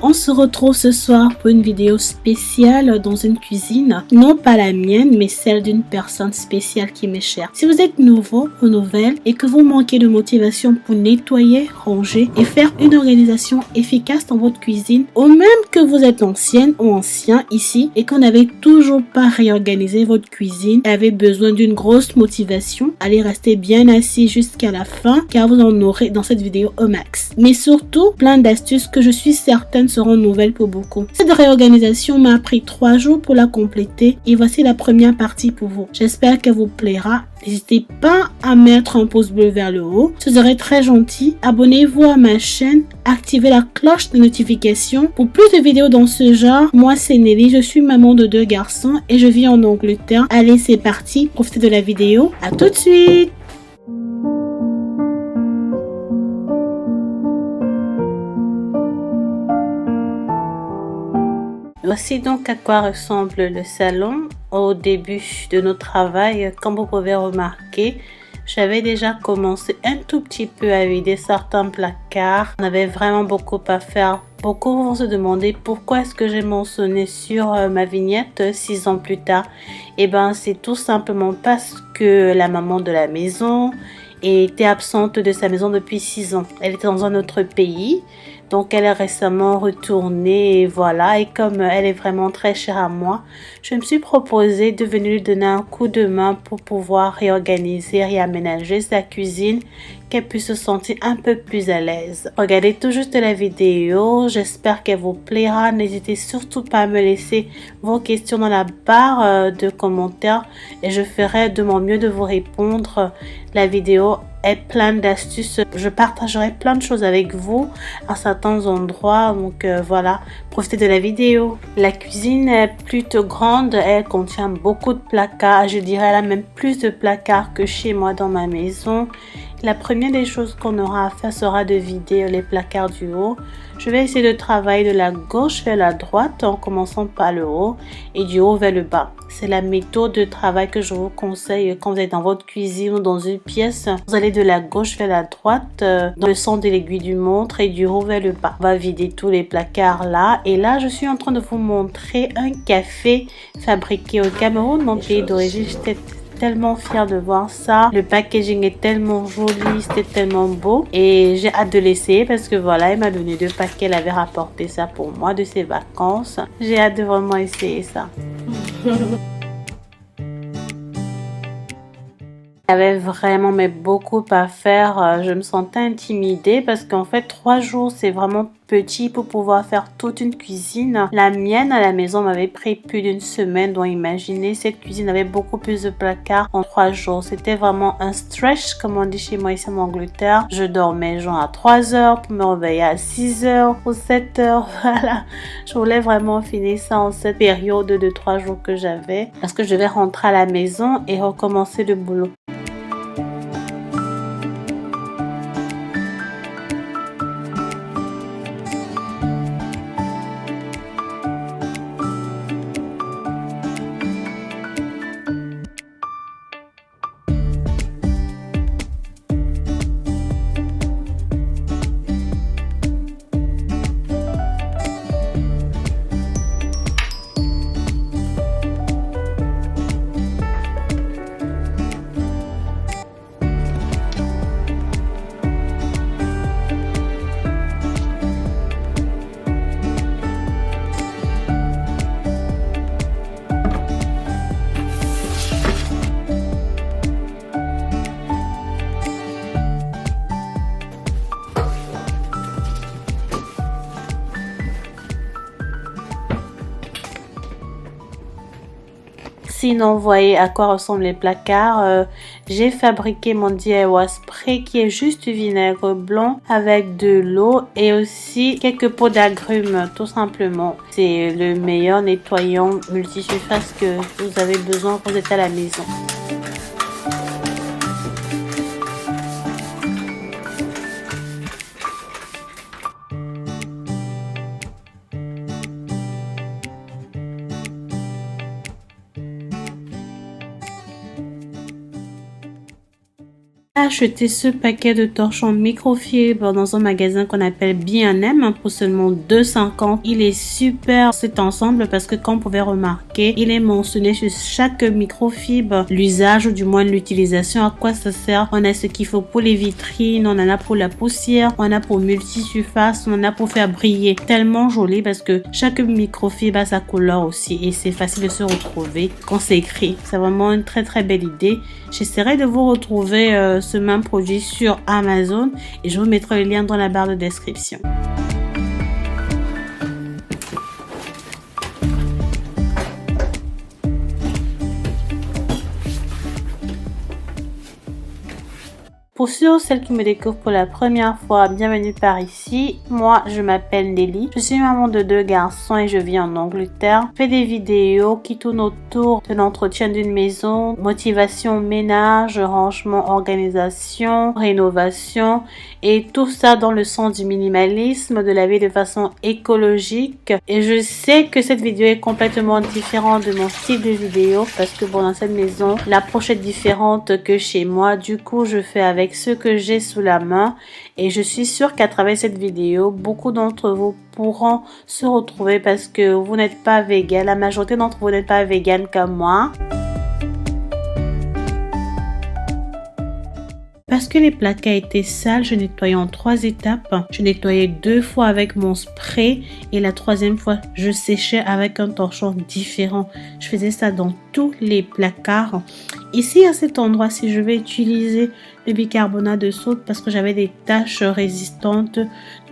on se retrouve ce soir pour une vidéo spéciale dans une cuisine, non pas la mienne, mais celle d'une personne spéciale qui m'est chère. Si vous êtes nouveau ou nouvelle et que vous manquez de motivation pour nettoyer, ranger et faire une organisation efficace dans votre cuisine, ou même que vous êtes ancienne ou ancien ici et qu'on n'avait toujours pas réorganisé votre cuisine et avez besoin d'une grosse motivation, allez rester bien assis jusqu'à la fin car vous en aurez dans cette vidéo au max. Mais surtout, plein d'astuces que je suis certaine seront nouvelles pour beaucoup. Cette réorganisation m'a pris 3 jours pour la compléter et voici la première partie pour vous. J'espère qu'elle vous plaira. N'hésitez pas à mettre un pouce bleu vers le haut, ce serait très gentil. Abonnez-vous à ma chaîne, activez la cloche de notification pour plus de vidéos dans ce genre. Moi c'est Nelly, je suis maman de 2 garçons et je vis en Angleterre. Allez c'est parti, profitez de la vidéo, à tout de suite. Voici donc à quoi ressemble le salon au début de notre travail. Comme vous pouvez remarquer, j'avais déjà commencé un tout petit peu à vider certains placards. On avait vraiment beaucoup à faire. Beaucoup vont se demander pourquoi est-ce que j'ai mentionné sur ma vignette 6 ans plus tard. Et ben c'est tout simplement parce que la maman de la maison était absente de sa maison depuis 6 ans. Elle était dans un autre pays. Donc elle est récemment retournée et voilà, et comme elle est vraiment très chère à moi, je me suis proposé de venir lui donner un coup de main pour pouvoir réorganiser, réaménager sa cuisine, qu'elle puisse se sentir un peu plus à l'aise. Regardez tout juste la vidéo, j'espère qu'elle vous plaira. N'hésitez surtout pas à me laisser vos questions dans la barre de commentaires et je ferai de mon mieux de vous répondre. La vidéo est pleine d'astuces, je partagerai plein de choses avec vous à certains endroits, donc voilà, profitez de la vidéo. La cuisine est plutôt grande, elle contient beaucoup de placards, je dirais elle a même plus de placards que chez moi dans ma maison. La première des choses qu'on aura à faire sera de vider les placards du haut. Je vais essayer de travailler de la gauche vers la droite en commençant par le haut et du haut vers le bas. C'est la méthode de travail que je vous conseille quand vous êtes dans votre cuisine ou dans une pièce. Vous allez de la gauche vers la droite dans le sens de l'aiguille du montre et du haut vers le bas. On va vider tous les placards là. Et là, je suis en train de vous montrer un café fabriqué au Cameroun, mon pays d'origine. J'étais tellement fière de voir ça. Le packaging est tellement joli, c'était tellement beau et j'ai hâte de l'essayer parce que voilà, elle m'a donné 2 paquets, elle avait rapporté ça pour moi de ses vacances. J'ai hâte de vraiment essayer ça. J'avais vraiment beaucoup à faire, je me sentais intimidée parce qu'en fait 3 jours c'est vraiment petit pour pouvoir faire toute une cuisine. La mienne à la maison m'avait pris plus d'une semaine, donc imaginez, cette cuisine avait beaucoup plus de placards en 3 jours. C'était vraiment un stretch comme on dit chez moi ici en Angleterre. Je dormais genre à 3 heures pour me réveiller à 6 heures ou 7 heures, voilà. Je voulais vraiment finir ça en cette période de 3 jours que j'avais parce que je devais rentrer à la maison et recommencer le boulot. Sinon, vous voyez à quoi ressemblent les placards. J'ai fabriqué mon DIY spray qui est juste du vinaigre blanc avec de l'eau et aussi quelques pots d'agrumes, tout simplement. C'est le meilleur nettoyant multisurface que vous avez besoin quand vous êtes à la maison. Acheté ce paquet de torchons microfibre dans un magasin qu'on appelle B&M pour seulement 2,50. Il est super cet ensemble parce que comme vous pouvez remarquer, il est mentionné sur chaque microfibre l'usage ou du moins l'utilisation, à quoi ça sert. On a ce qu'il faut pour les vitrines, on en a pour la poussière, on en a pour multi-surface, on en a pour faire briller. Tellement joli parce que chaque microfibre a sa couleur aussi et c'est facile de se retrouver quand c'est écrit. C'est vraiment une très très belle idée. J'essaierai de vous retrouver ce même produit sur Amazon et je vous mettrai le lien dans la barre de description. Pour celles qui me découvrent pour la première fois, bienvenue par ici. Moi, je m'appelle Nelly. Je suis maman de 2 garçons et je vis en Angleterre. Je fais des vidéos qui tournent autour de l'entretien d'une maison, motivation, ménage, rangement, organisation, rénovation et tout ça dans le sens du minimalisme, de la vie de façon écologique. Et je sais que cette vidéo est complètement différente de mon style de vidéo parce que bon, dans cette maison, l'approche est différente que chez moi. Du coup, je fais avec ce que j'ai sous la main et je suis sûre qu'à travers cette vidéo, beaucoup d'entre vous pourront se retrouver parce que vous n'êtes pas vegan. La majorité d'entre vous n'êtes pas vegan comme moi. Parce que les placards étaient sales, je nettoyais en 3 étapes. Je nettoyais 2 fois avec mon spray et la 3e fois, je séchais avec un torchon différent. Je faisais ça dans tous les placards. Ici, à cet endroit-ci, je vais utiliser le bicarbonate de soude parce que j'avais des taches résistantes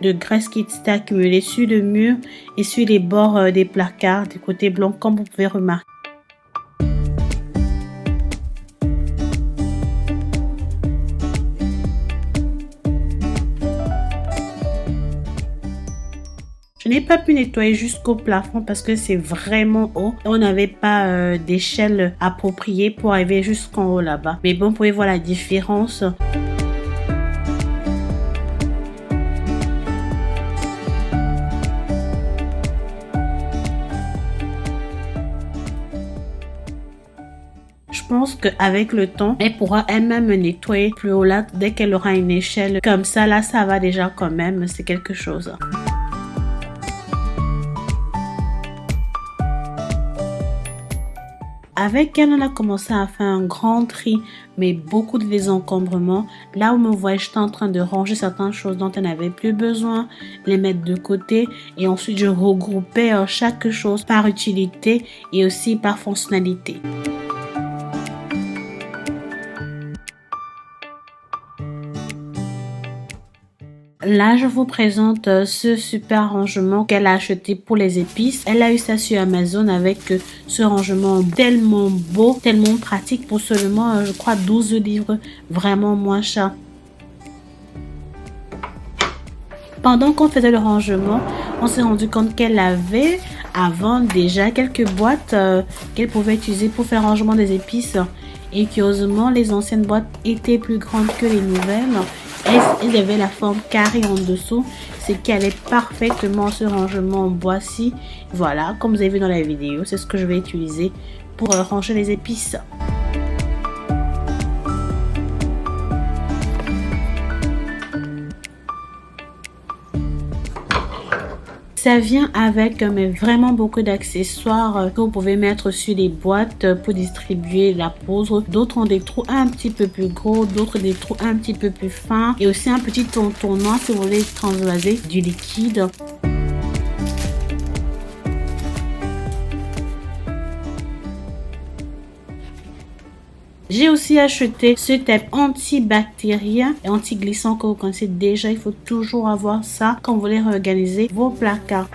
de graisse qui s'étaient accumulées sur le mur et sur les bords des placards, des côtés blancs, comme vous pouvez remarquer. Je n'ai pas pu nettoyer jusqu'au plafond parce que c'est vraiment haut. On n'avait pas d'échelle appropriée pour arriver jusqu'en haut là-bas. Mais bon, vous pouvez voir la différence. Je pense qu'avec le temps, elle pourra elle-même nettoyer plus haut là dès qu'elle aura une échelle. Comme ça, là, ça va déjà quand même. C'est quelque chose. Avec elle, on a commencé à faire un grand tri, mais beaucoup de désencombrement. Là où me voyez, j'étais en train de ranger certaines choses dont elle n'avait plus besoin, les mettre de côté. Et ensuite, je regroupais chaque chose par utilité et aussi par fonctionnalité. Là, je vous présente ce super rangement qu'elle a acheté pour les épices. Elle a eu ça sur Amazon avec ce rangement tellement beau, tellement pratique pour seulement, je crois, 12 livres. Vraiment moins cher. Pendant qu'on faisait le rangement, on s'est rendu compte qu'elle avait avant déjà quelques boîtes qu'elle pouvait utiliser pour faire rangement des épices. Et curieusement, les anciennes boîtes étaient plus grandes que les nouvelles. Il y avait la forme carrée en dessous, ce qui allait parfaitement ce rangement en bois-ci. Voilà, comme vous avez vu dans la vidéo, c'est ce que je vais utiliser pour ranger les épices. Ça vient avec mais vraiment beaucoup d'accessoires que vous pouvez mettre sur les boîtes pour distribuer la poudre. D'autres ont des trous un petit peu plus gros, d'autres des trous un petit peu plus fins et aussi un petit entonnoir si vous voulez transvaser du liquide. J'ai aussi acheté ce tape antibactérien et anti-glissant que vous connaissez déjà. Il faut toujours avoir ça quand vous voulez réorganiser vos placards.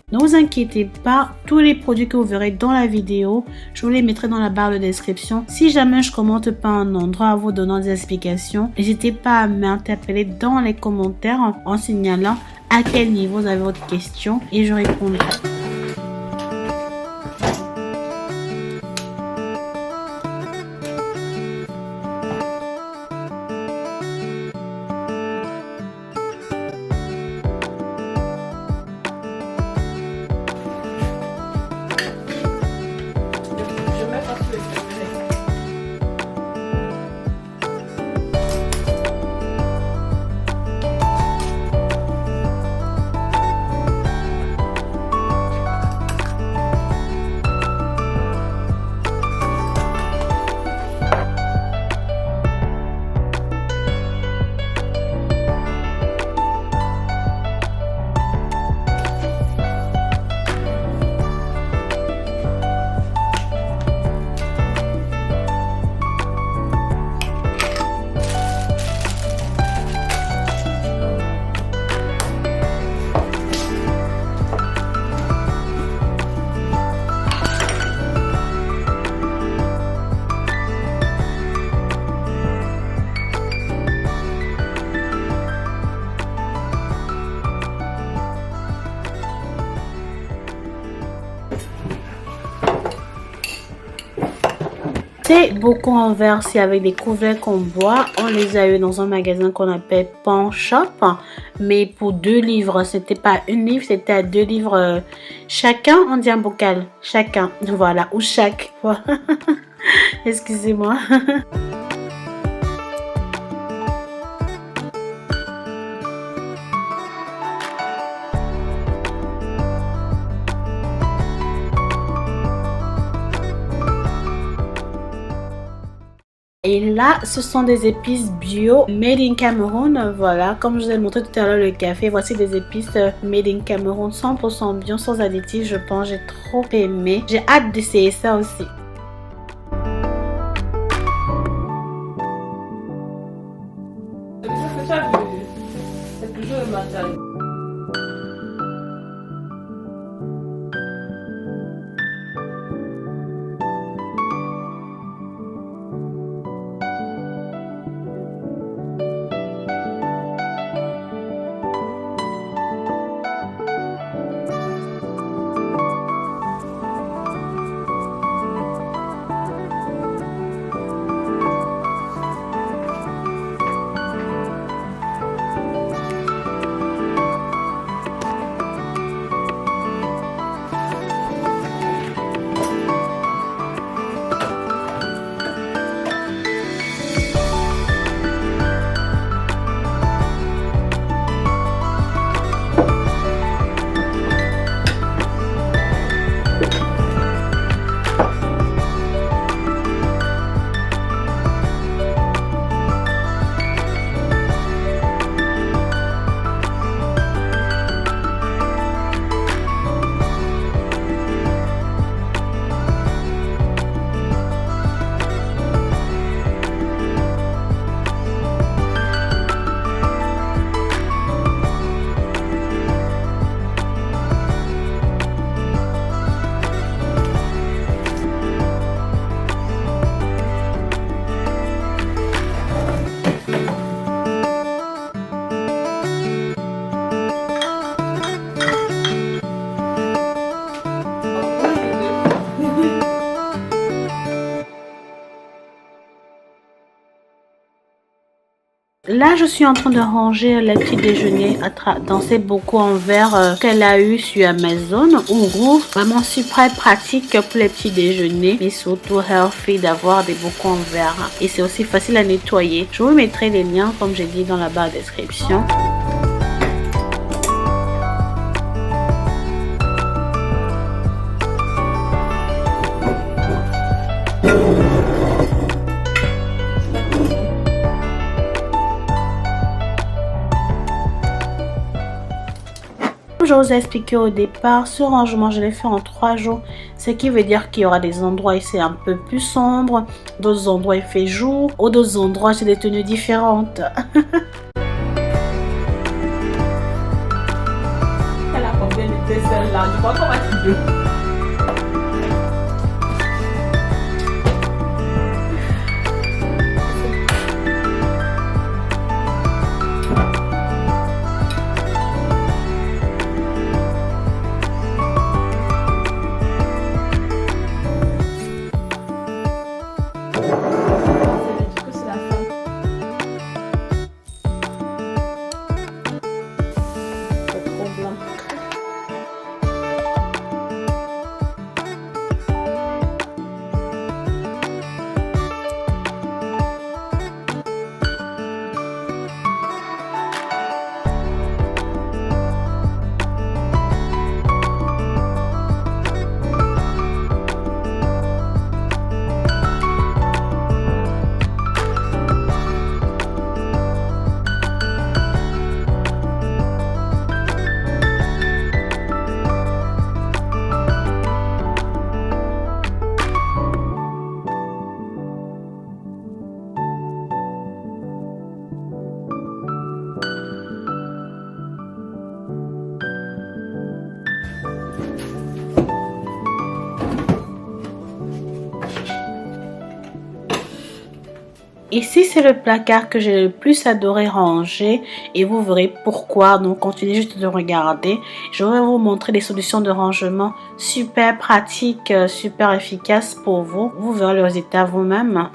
Ne vous inquiétez pas, tous les produits que vous verrez dans la vidéo, je vous les mettrai dans la barre de description. Si jamais je commente pas un endroit en vous donnant des explications, n'hésitez pas à m'interpeller dans les commentaires en signalant à quel niveau vous avez votre question et je répondrai. C'est beaucoup en verre, c'est avec des couverts qu'on boit. On les a eu dans un magasin qu'on appelle Pan Shop. Mais pour 2 livres, c'était pas une livre, c'était à 2 livres chacun. On dit un bocal, chacun, voilà, ou chaque. Excusez-moi. Et là, ce sont des épices bio made in Cameroun. Voilà, comme je vous ai montré tout à l'heure le café, voici des épices made in Cameroun, 100% bio, sans additifs, je pense. J'ai trop aimé. J'ai hâte d'essayer ça aussi. C'est toujours le matin. Là, je suis en train de ranger les petits déjeuners dans ces bocaux en verre qu'elle a eu sur Amazon. En gros, vraiment super pratique pour les petits déjeuners et surtout healthy d'avoir des bocaux en verre. Et c'est aussi facile à nettoyer. Je vous mettrai les liens comme j'ai dit dans la barre de description. Je vous ai expliqué au départ, ce rangement je l'ai fait en 3 jours, ce qui veut dire qu'il y aura des endroits où c'est un peu plus sombre, d'autres endroits il fait jour, ou d'autres endroits j'ai des tenues différentes. Elle a combien de celle-là? là. Je crois qu'on va être deux. Ici, c'est le placard que j'ai le plus adoré ranger et vous verrez pourquoi. Donc, continuez juste de regarder. Je vais vous montrer des solutions de rangement super pratiques, super efficaces pour vous. Vous verrez le résultat vous-même.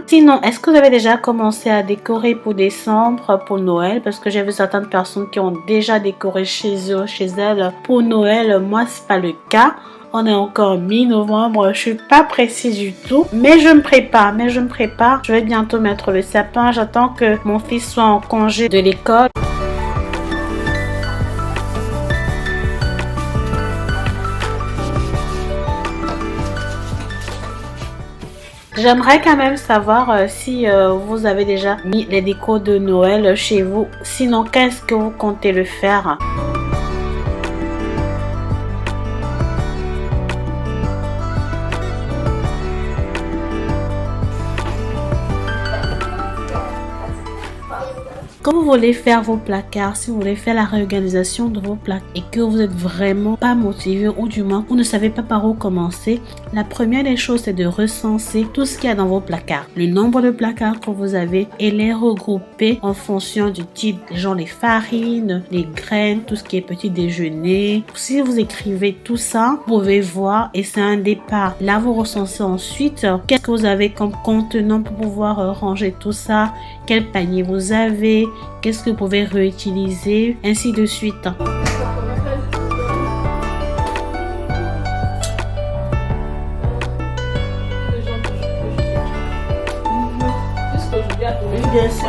Sinon, est-ce que vous avez déjà commencé à décorer pour décembre, pour Noël? Parce que j'ai vu certaines personnes qui ont déjà décoré chez eux, chez elles pour Noël. Moi, c'est pas le cas. On est encore mi-novembre, je suis pas précise du tout, mais je me prépare, Je vais bientôt mettre le sapin, j'attends que mon fils soit en congé de l'école. J'aimerais quand même savoir si vous avez déjà mis les décos de Noël chez vous. Sinon, qu'est-ce que vous comptez le faire? Quand vous voulez faire vos placards, si vous voulez faire la réorganisation de vos placards et que vous êtes vraiment pas motivé ou du moins vous ne savez pas par où commencer, la première des choses c'est de recenser tout ce qu'il y a dans vos placards. Le nombre de placards que vous avez et les regrouper en fonction du type, genre les farines, les graines, tout ce qui est petit déjeuner. Si vous écrivez tout ça, vous pouvez voir et c'est un départ. Là, vous recensez ensuite qu'est-ce que vous avez comme contenant pour pouvoir ranger tout ça, quel panier vous avez, qu'est-ce que vous pouvez réutiliser, ainsi de suite. Bien sûr.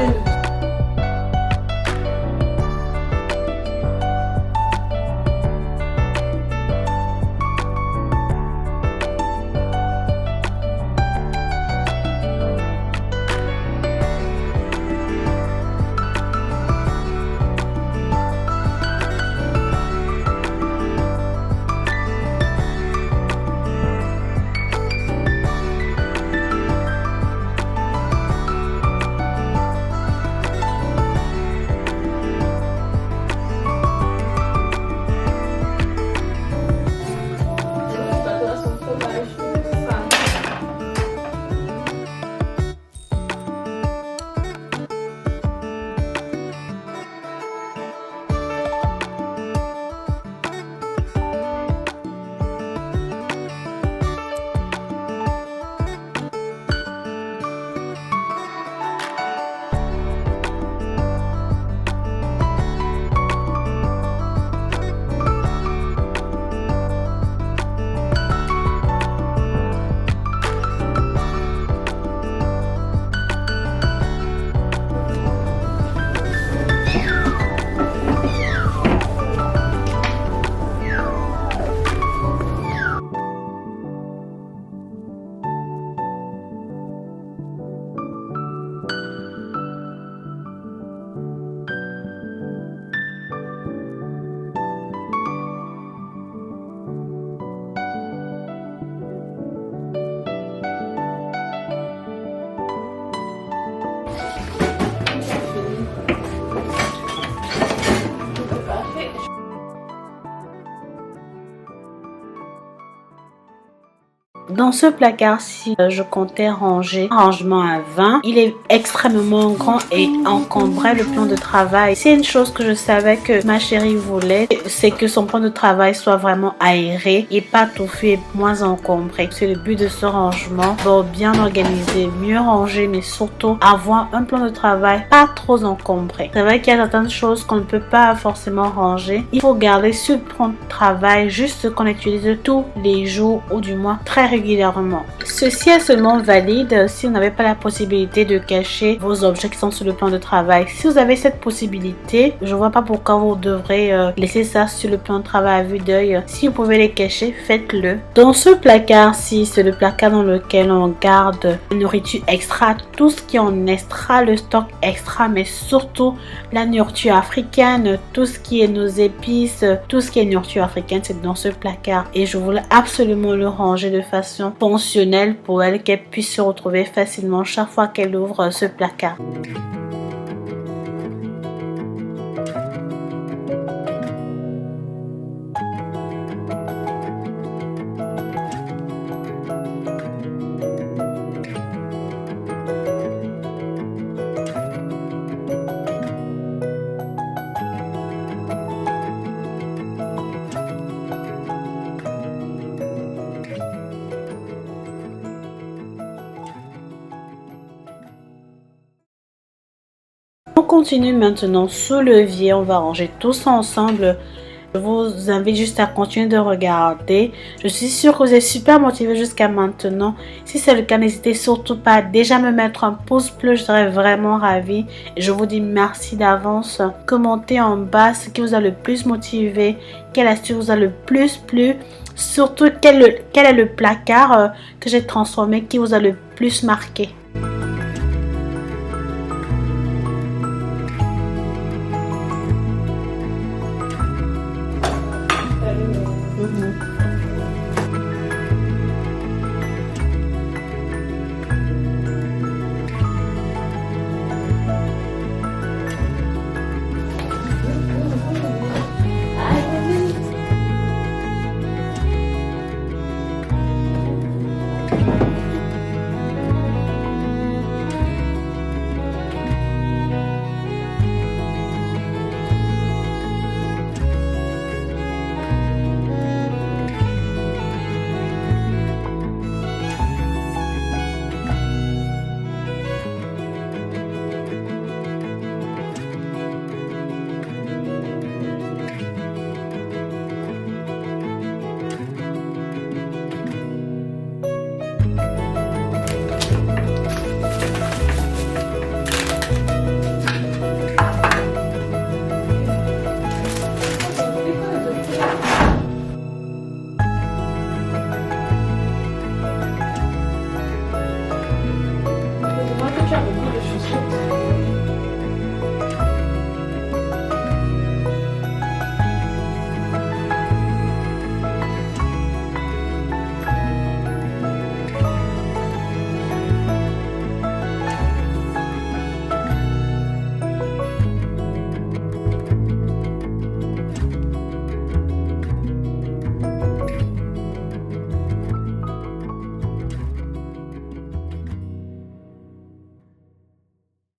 Dans ce placard-ci, je comptais ranger un rangement à 20. Il est extrêmement grand et encombrait le plan de travail. C'est une chose que je savais que ma chérie voulait, c'est que son plan de travail soit vraiment aéré et pas touffé et moins encombré. C'est le but de ce rangement. Bon, bien organisé, mieux rangé, mais surtout avoir un plan de travail pas trop encombré. C'est vrai qu'il y a certaines choses qu'on ne peut pas forcément ranger. Il faut garder sur le plan de travail juste ce qu'on utilise tous les jours ou du moins très régulièrement. Ceci est seulement valide si vous n'avez pas la possibilité de cacher vos objets qui sont sur le plan de travail. Si vous avez cette possibilité, je vois pas pourquoi vous devrez laisser ça sur le plan de travail à vue d'œil. Si vous pouvez les cacher, faites-le. Dans ce placard-ci, c'est le placard dans lequel on garde la nourriture extra, tout ce qui est en extra, le stock extra, mais surtout la nourriture africaine, tout ce qui est nos épices, tout ce qui est nourriture africaine, c'est dans ce placard. Et je voulais absolument le ranger de façon fonctionnelle pour elle, qu'elle puisse se retrouver facilement chaque fois qu'elle ouvre ce placard. On continue maintenant sous levier, on va ranger tout ça ensemble. Je vous invite juste à continuer de regarder. Je suis sûre que vous êtes super motivés jusqu'à maintenant. Si c'est le cas, n'hésitez surtout pas à déjà me mettre un pouce bleu, je serais vraiment ravie. Et je vous dis merci d'avance. Commentez en bas ce qui vous a le plus motivé, quelle astuce vous a le plus plu. Surtout quel est le placard que j'ai transformé qui vous a le plus marqué.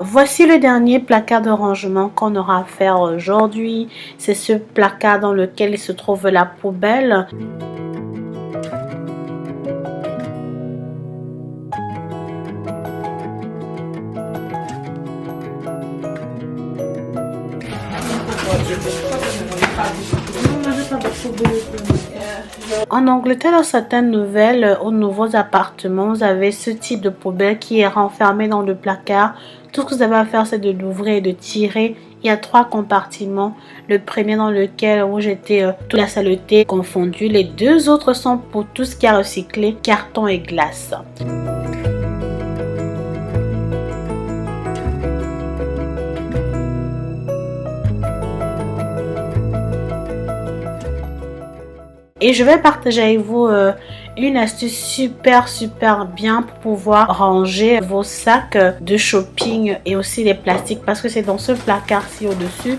Voici le dernier placard de rangement qu'on aura à faire aujourd'hui. C'est ce placard dans lequel il se trouve la poubelle. En Angleterre, dans certaines nouvelles, aux nouveaux appartements, vous avez ce type de poubelle qui est renfermée dans le placard. Tout ce que vous avez à faire, c'est de l'ouvrir et de tirer. Il y a 3 compartiments. Le premier dans lequel où j'étais toute la saleté confondue. Les 2 autres sont pour tout ce qui est recyclé, carton et glace. Et je vais partager avec vous une astuce super bien pour pouvoir ranger vos sacs de shopping et aussi les plastiques, parce que c'est dans ce placard-ci au-dessus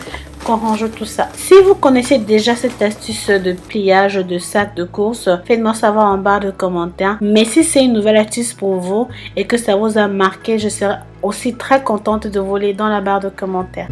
qu'on range tout ça. Si vous connaissez déjà cette astuce de pliage de sac de course, faites-moi savoir en barre de commentaires. Mais si c'est une nouvelle astuce pour vous et que ça vous a marqué, je serai aussi très contente de vous lire dans la barre de commentaires.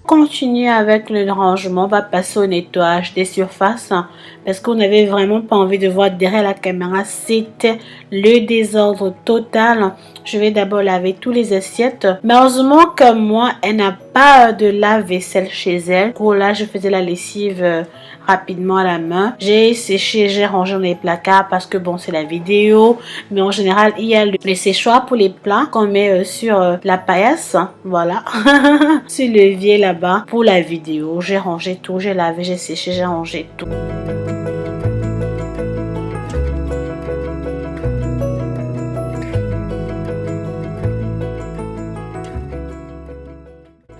Continuer avec le rangement, on va passer au nettoyage des surfaces parce qu'on n'avait vraiment pas envie de voir derrière la caméra, c'était le désordre total. Je vais d'abord laver tous les assiettes, mais heureusement que moi, elle n'a pas de lave-vaisselle chez elle. Pour là, je faisais la lessive rapidement à la main. J'ai séché, j'ai rangé dans les placards parce que bon, c'est la vidéo, mais en général, il y a le séchoir pour les plats qu'on met sur la paillasse, voilà, sur le levier là-bas pour la vidéo. J'ai rangé tout, j'ai lavé, j'ai séché, j'ai rangé tout.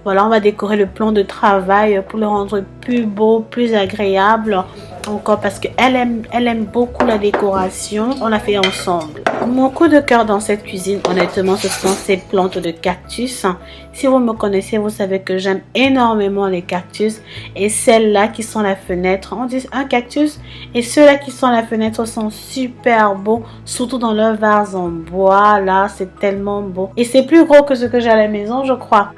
Voilà, on va décorer le plan de travail pour le rendre plus beau, plus agréable. Encore parce qu'elle aime beaucoup la décoration. On l'a fait ensemble. Mon coup de cœur dans cette cuisine, honnêtement, ce sont ces plantes de cactus. Si vous me connaissez, vous savez que j'aime énormément les cactus. Et celles-là qui sont à la fenêtre, on dit un cactus. Et ceux-là qui sont à la fenêtre sont super beaux, surtout dans leur vase en bois. Là, c'est tellement beau. Et c'est plus gros que ce que j'ai à la maison, je crois.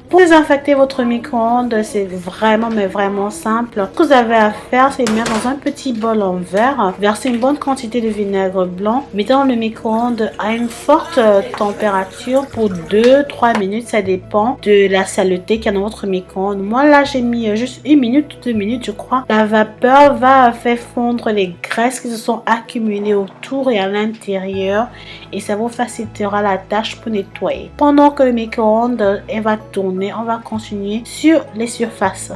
Pour désinfecter votre micro-ondes, c'est vraiment mais vraiment simple. Ce que vous avez à faire, c'est mettre dans un petit bol en verre, verser une bonne quantité de vinaigre blanc, mettez dans le micro-ondes à une forte température pour 2-3 minutes, ça dépend de la saleté qu'il y a dans votre micro-ondes. Moi là, j'ai mis juste 1 minute ou 2 minutes, je crois. La vapeur va faire fondre les graisses qui se sont accumulées autour et à l'intérieur et ça vous facilitera la tâche pour nettoyer. Pendant que le micro-ondes va tourner, on va continuer sur les surfaces.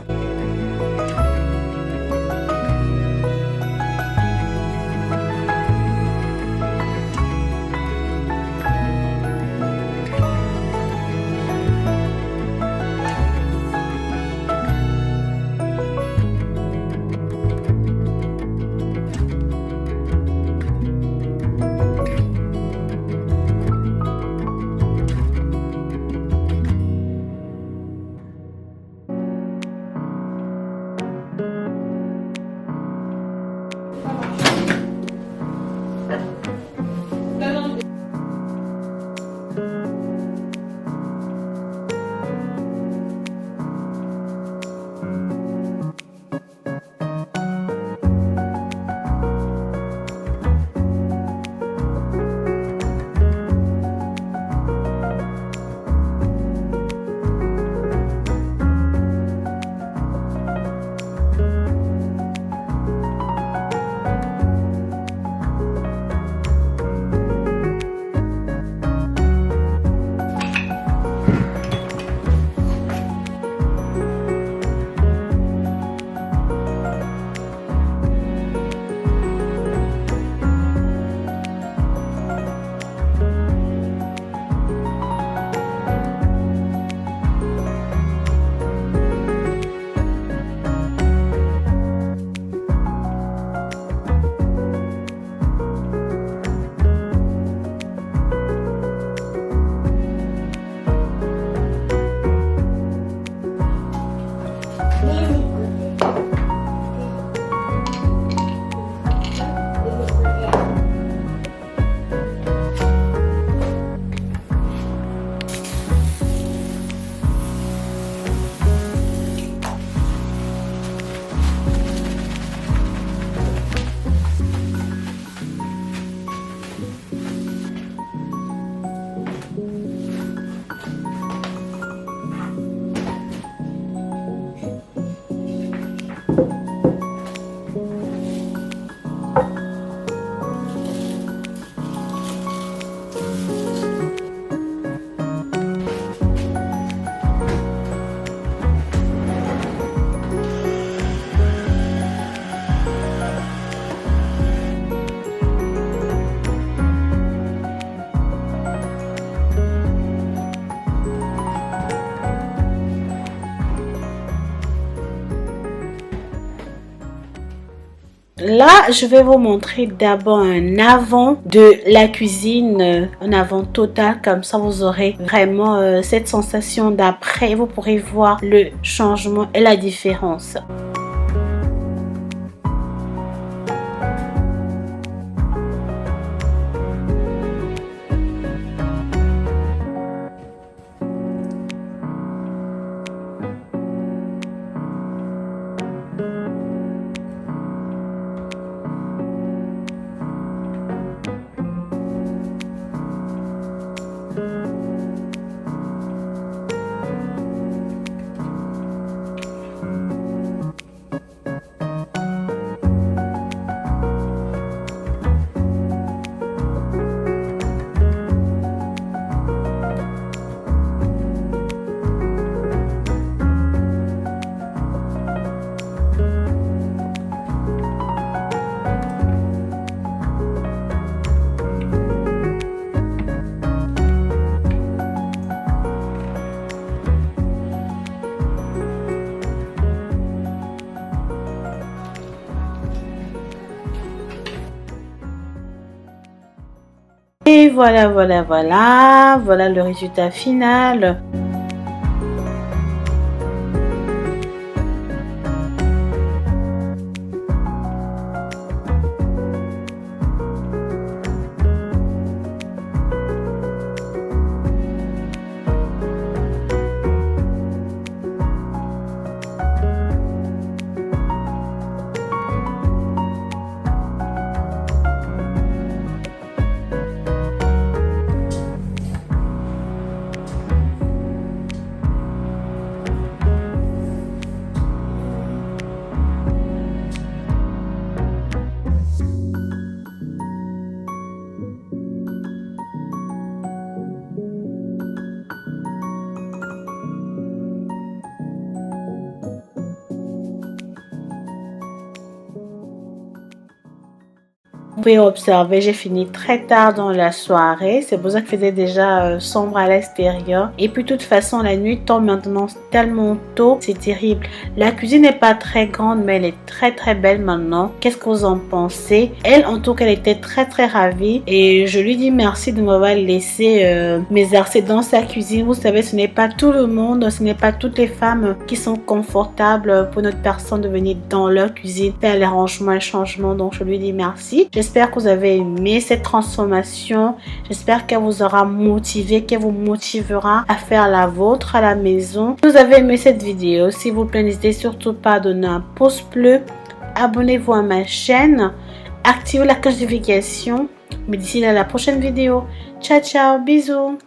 Là, je vais vous montrer d'abord un avant de la cuisine, un avant total, comme ça vous aurez vraiment cette sensation d'après. Vous pourrez voir le changement et la différence. Et voilà le résultat final. Vous pouvez observer, j'ai fini très tard dans la soirée. C'est pour ça qu'il faisait déjà sombre à l'extérieur. Et puis de toute façon, la nuit tombe maintenant tellement tôt. C'est terrible. La cuisine n'est pas très grande, mais elle est très belle maintenant. Qu'est-ce que vous en pensez? Elle, en tout cas, elle était très ravie. Et je lui dis merci de m'avoir laissé m'exercer dans sa cuisine. Vous savez, ce n'est pas tout le monde, ce n'est pas toutes les femmes qui sont confortables pour notre personne de venir dans leur cuisine faire les rangements et changements. Donc, je lui dis merci. J'espère que vous avez aimé cette transformation. J'espère qu'elle vous aura motivé, qu'elle vous motivera à faire la vôtre à la maison. Si vous avez aimé cette vidéo, s'il vous plaît, n'hésitez surtout pas à donner un pouce bleu. Abonnez-vous à ma chaîne. Activez la cloche de notification. Mais d'ici là, à la prochaine vidéo. Ciao, bisous.